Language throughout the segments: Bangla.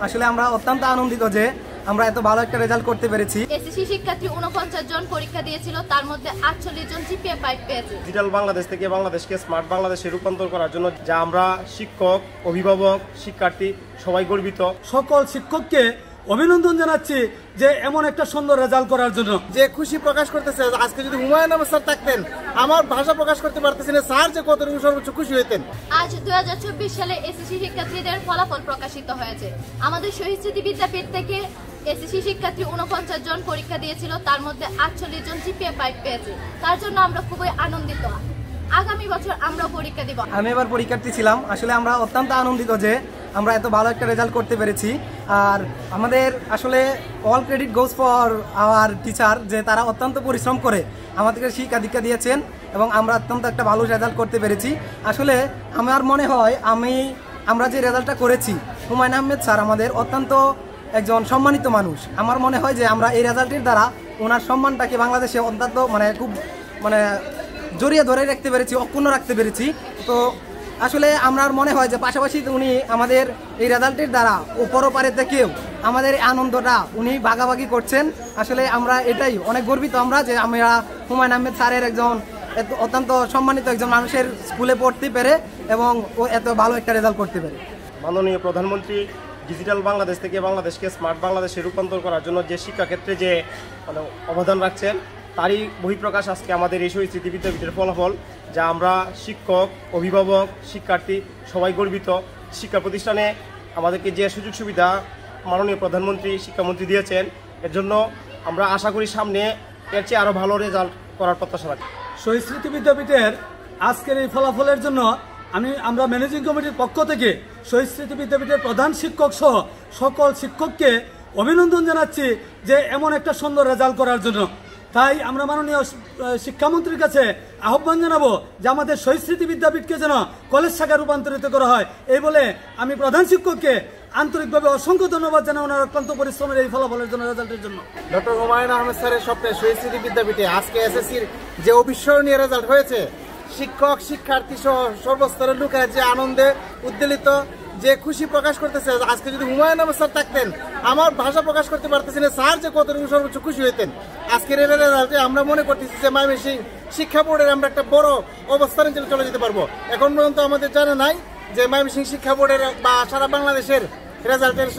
আসলে আমরা অত্যন্ত আনন্দিত যে আমরা এত ভালো একটা রেজাল্ট করতে পেরেছি। এসএসসি শিক্ষার্থী 49 জন পরীক্ষা দিয়েছিল, তার মধ্যে 48 জন জিপিএ 5 পেয়েছে। ডিজিটাল বাংলাদেশ থেকে বাংলাদেশকে স্মার্ট বাংলাদেশে রূপান্তর করার জন্য যা আমরা শিক্ষক, অভিভাবক, শিক্ষার্থী সবাই গর্বিত। সকল শিক্ষককে অভিনন্দন জানাচ্ছি যে এমন একটা সুন্দর রেজাল্ট করার জন্য। যে খুশি প্রকাশ করতেছে, আজকে যদি হুমায়ুন আহমেদ স্যার থাকতেন, আমার ভাষা প্রকাশ করতে পারতেছেন না, স্যার যে কতটুকু সর্বোচ্চ খুশি হইতেন। আজ 2024 সালে এসএসসি শিক্ষার্থীদের ফলাফল প্রকাশিত হয়েছে। আমাদের শহীদ স্মৃতি বিদ্যাপীঠ থেকে এসএসসি শিক্ষার্থী 49 জন পরীক্ষা দিয়েছিল, তার মধ্যে 48 জন জিপিএ 5 পেয়েছে। তার জন্য আমরা খুবই আনন্দিত। আগামী বছর আমরা পরীক্ষা দিব। আমি এবার পরীক্ষার্থী ছিলাম। আসলে আমরা অত্যন্ত আনন্দিত যে আমরা এত ভালো একটা রেজাল্ট করতে পেরেছি। আর আমাদের আসলে all credit goes for our teacher, যে তারা অত্যন্ত পরিশ্রম করে আমাদেরকে শিক্ষা দীক্ষা দিয়েছেন এবং আমরা অত্যন্ত একটা ভালো রেজাল্ট করতে পেরেছি। আসলে আমার মনে হয় আমরা যে রেজাল্টটা করেছি, হুমায়ুন আহমেদ স্যার আমাদের অত্যন্ত একজন সম্মানিত মানুষ। আমার মনে হয় যে আমরা এই রেজাল্টের দ্বারা ওনার সম্মানটাকে বাংলাদেশে অত্যন্ত খুব জড়িয়ে ধরে রাখতে পেরেছি, অক্ষুণ্ণ রাখতে পেরেছি। তো আসলে আমার মনে হয় যে পাশাপাশি উনি আমাদের এই রেজাল্টের দ্বারা পরপারে থেকেও আমাদের আনন্দটা উনি ভাগাভাগি করছেন। আসলে আমরা এটাই অনেক গর্বিত আমরা যে আমরা হুমায়ুন আহমেদ স্যারের একজন অত্যন্ত সম্মানিত একজন মানুষের স্কুলে পড়তে পেরে এবং ও এত ভালো একটা রেজাল্ট করতে পেরে। মাননীয় প্রধানমন্ত্রী ডিজিটাল বাংলাদেশ থেকে বাংলাদেশকে স্মার্ট বাংলাদেশে রূপান্তর করার জন্য যে শিক্ষাক্ষেত্রে যে অবদান রাখছেন, তারই বহিঃপ্রকাশ আজকে আমাদের এই শহীদ স্মৃতি বিদ্যাপীঠের ফলাফল, যা আমরা শিক্ষক, অভিভাবক, শিক্ষার্থী সবাই গর্বিত। শিক্ষা প্রতিষ্ঠানে আমাদেরকে যে সুযোগ সুবিধা মাননীয় প্রধানমন্ত্রী, শিক্ষামন্ত্রী দিয়েছেন, এর জন্য আমরা আশা করি সামনে এর চেয়ে আরও ভালো রেজাল্ট করার প্রত্যাশা রাখি। শহীদ স্মৃতি বিদ্যাপীঠের আজকের এই ফলাফলের জন্য আমরা ম্যানেজিং কমিটির পক্ষ থেকে শহীদ স্মৃতি বিদ্যাপীঠের প্রধান শিক্ষক সহ সকল শিক্ষককে অভিনন্দন জানাচ্ছি যে এমন একটা সুন্দর রেজাল্ট করার জন্য। তাই আমরা মাননীয় শিক্ষামন্ত্রীর কাছে আহ্বান জানাবো যে আমাদের শহীদ স্মৃতি বিদ্যাপীঠকে যেন কলেজ শাখায় রূপান্তরিত করা হয়। এই বলে আমি প্রধান শিক্ষককে আন্তরিকভাবে অসংখ্য ধন্যবাদ জানাই ওনার অত্যন্ত পরিশ্রমের এই ফলাফলের জন্য, রেজাল্টের জন্য। ডক্টর হুমায়ুন আহমেদ স্যারের স্বপ্নে শহীদ স্মৃতি বিদ্যাপীঠে আজকে এসএসসির যে অবিস্মরণীয় রেজাল্ট হয়েছে, শিক্ষক, শিক্ষার্থী সহ সর্বস্তরের লোকেরা যে আনন্দে উদ্বেলিত, যে খুশি প্রকাশ করতেছে, আজকে যদি হুমায়ুন আহমেদ স্যার থাকতেন, আমার ভাষা প্রকাশ করতে পারতেছেন না, স্যার যে কতটুকু সর্বোচ্চ খুশি হইতেন। আজকের এই রেজাল্টে আমরা মনে করতেছি যে ময়মনসিংহ শিক্ষা বোর্ডের আমরা একটা বড় অবস্থানে চলে যেতে পারবো। এখন পর্যন্ত আমাদের জানা নাই যে ময়মনসিংহ শিক্ষা বোর্ডের বা সারা বাংলাদেশের রেজাল্টের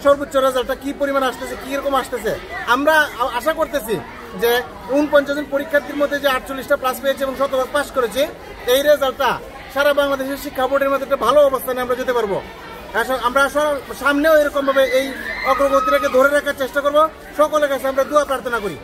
সর্বোচ্চ রেজাল্টটা কি পরিমাণ আসতেছে, কি রকম আসতেছে। আমরা আশা করতেছি যে 49 জন পরীক্ষার্থীর মধ্যে যে 48টা প্লাস পেয়েছে এবং 100 পাস করেছে, এই রেজাল্টটা সারা বাংলাদেশের শিক্ষা বোর্ডের মধ্যে একটা ভালো অবস্থানে আমরা যেতে পারবো। আমরা সামনেও এরকম ভাবে এই অগ্রগতিটাকে ধরে রাখার চেষ্টা করবো। সকলের কাছে আমরা দোয়া প্রার্থনা করি।